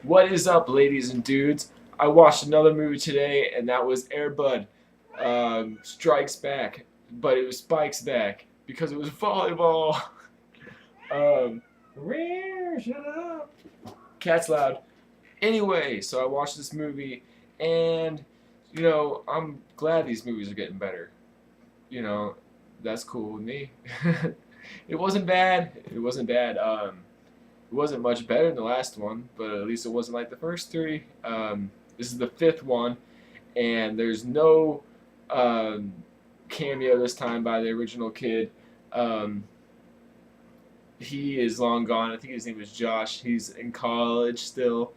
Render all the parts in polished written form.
What is up, ladies and dudes? I watched another movie today, and that was Air Bud Strikes Back, but it was Spikes Back because it was volleyball. um, Shut up. Cat's loud. Anyway, so I watched this movie, and I'm glad these movies are getting better. You know, that's cool with me. It wasn't bad. It wasn't bad. It wasn't much better than the last one, but at least it wasn't like the first three. This is the fifth one, and there's no um, cameo this time by the original kid. Um, he is long gone. I think his name is Josh. He's in college still,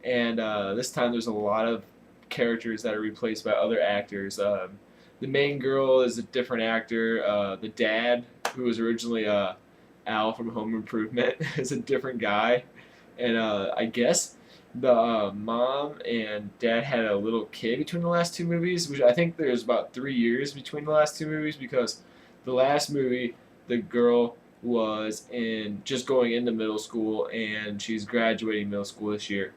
and this time there's a lot of characters that are replaced by other actors. The main girl is a different actor. The dad, who was originally Al from Home Improvement, is a different guy, and I guess the mom and dad had a little kid between the last two movies, which I think there's about 3 years between the last two movies because the last movie the girl was in just going into middle school and she's graduating middle school this year.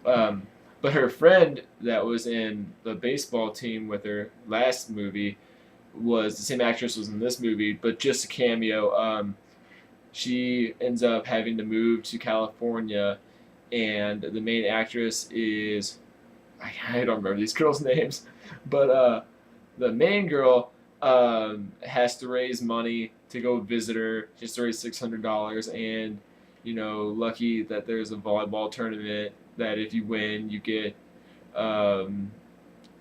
Um, but her friend that was in the baseball team with her last movie was the same actress was in this movie, but just a cameo. She ends up having to move to California, and the main actress is I don't remember these girls' names, but the main girl has to raise money to go visit her. She has to raise $600, and lucky that there's a volleyball tournament that if you win, you get um,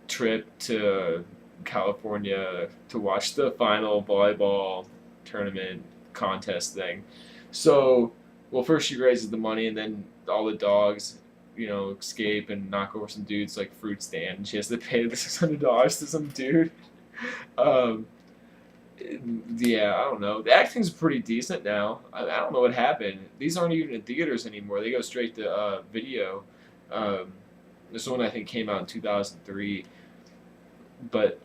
trip to California to watch the final volleyball tournament contest thing. So, well, first she raises the money, and then all the dogs, escape and knock over some dudes like fruit stand. And she has to pay the $600 to some dude. Um, yeah, I don't know. The acting's pretty decent now. I don't know what happened. These aren't even in theaters anymore. They go straight to video. Um, this one I think came out in 2003, but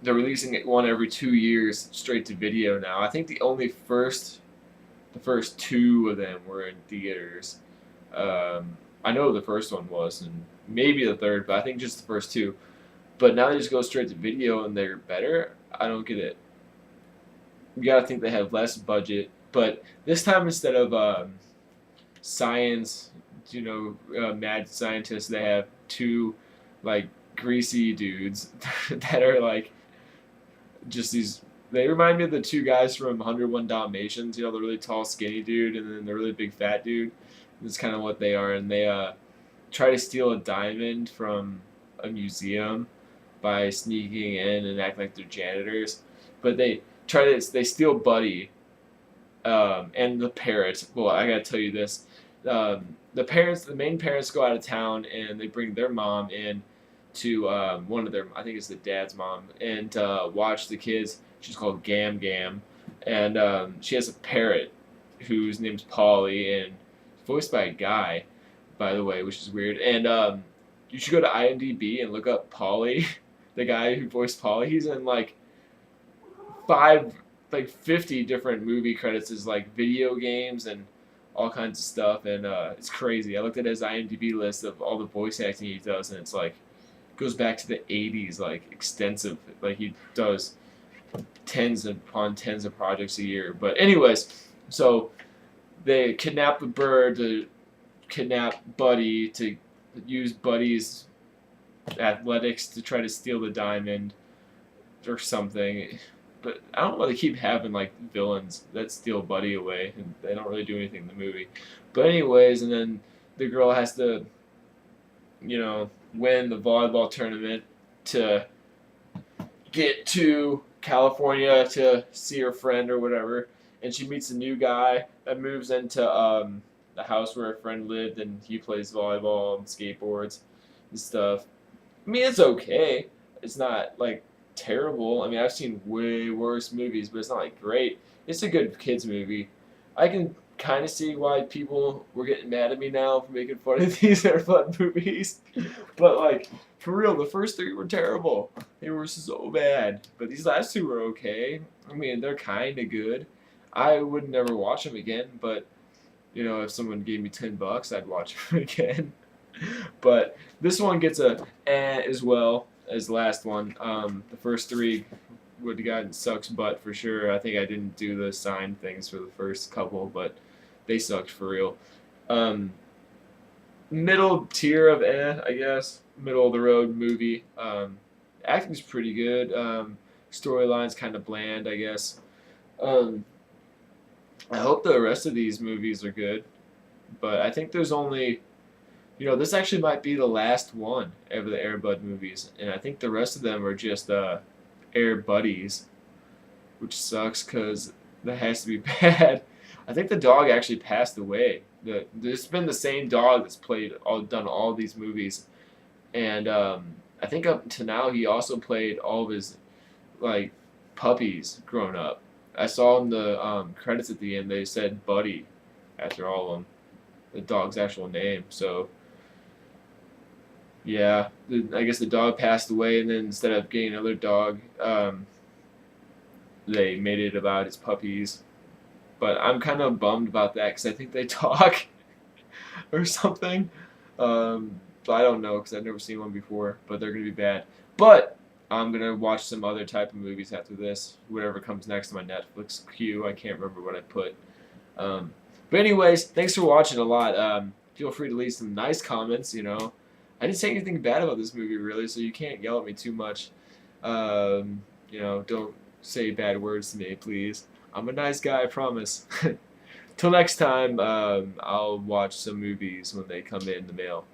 they're releasing it one every 2 years straight to video now. I think the first two of them were in theaters. I know the first one was, and maybe the third, but I think just the first two. But now they just go straight to video and they're better. I don't get it. You gotta think they have less budget, but this time instead of science, mad scientists, they have two like greasy dudes that are like just these. They remind me of the two guys from 101 Dalmatians. The really tall, skinny dude, and then the really big, fat dude. That's kind of what they are, and they try to steal a diamond from a museum by sneaking in and acting like they're janitors. But they steal Buddy and the parrot. Well, I gotta tell you this: the main parents go out of town, and they bring their mom in to one of their, I think it's the dad's mom, and watch the kids. She's called Gam Gam, and she has a parrot whose name's Polly, and voiced by a guy, by the way, which is weird. And you should go to IMDb and look up Polly, the guy who voiced Polly. He's in like 50 different movie credits as like video games and all kinds of stuff, and it's crazy. I looked at his IMDb list of all the voice acting he does, and it's like goes back to the 80s, like extensive. Like he does tens upon tens of projects a year. But anyways, so they kidnap the bird to kidnap Buddy to use Buddy's athletics to try to steal the diamond or something. But I don't know why they keep having like villains that steal Buddy away, and they don't really do anything in the movie. But anyways, and then the girl has to, win the volleyball tournament to get to California to see her friend or whatever, and she meets a new guy that moves into the house where her friend lived, and he plays volleyball and skateboards and stuff. I mean, it's okay. It's not like terrible. I mean, I've seen way worse movies, but it's not like great. It's a good kids movie. I can kind of see why people were getting mad at me now for making fun of these Air Bud movies, but like for real, the first three were terrible. They were so bad, but these last two were okay. I mean, they're kind of good. I would never watch them again, but You know, if someone gave me $10, I'd watch it again. But this one gets a as well as the last one. The first three would have gotten sucks butt for sure. I think I didn't do the sign things for the first couple, but they sucked for real. Um, Middle tier of I guess. Middle of the road movie. Acting's pretty good. Storyline's kind of bland, I guess. Um, I hope the rest of these movies are good, but I think there's only, this actually might be the last one of the Air Bud movies, and I think the rest of them are just Air Buddies, which sucks because that has to be bad. I think the dog actually passed away. There's been the same dog that's done all these movies, and I think up to now he also played all of his like puppies grown up. I saw in the credits at the end they said Buddy after all of them, the dog's actual name. So yeah, I guess the dog passed away, and then instead of getting another dog, they made it about his puppies. But I'm kind of bummed about that because I think they talk or something. But I don't know because I've never seen one before. But they're gonna be bad. But I'm gonna watch some other type of movies after this. Whatever comes next to my Netflix queue. I can't remember what I put. But anyways, thanks for watching a lot. Feel free to leave some nice comments. I didn't say anything bad about this movie really, so you can't yell at me too much. Don't say bad words to me, please. I'm a nice guy, I promise. Till next time, I'll watch some movies when they come in the mail.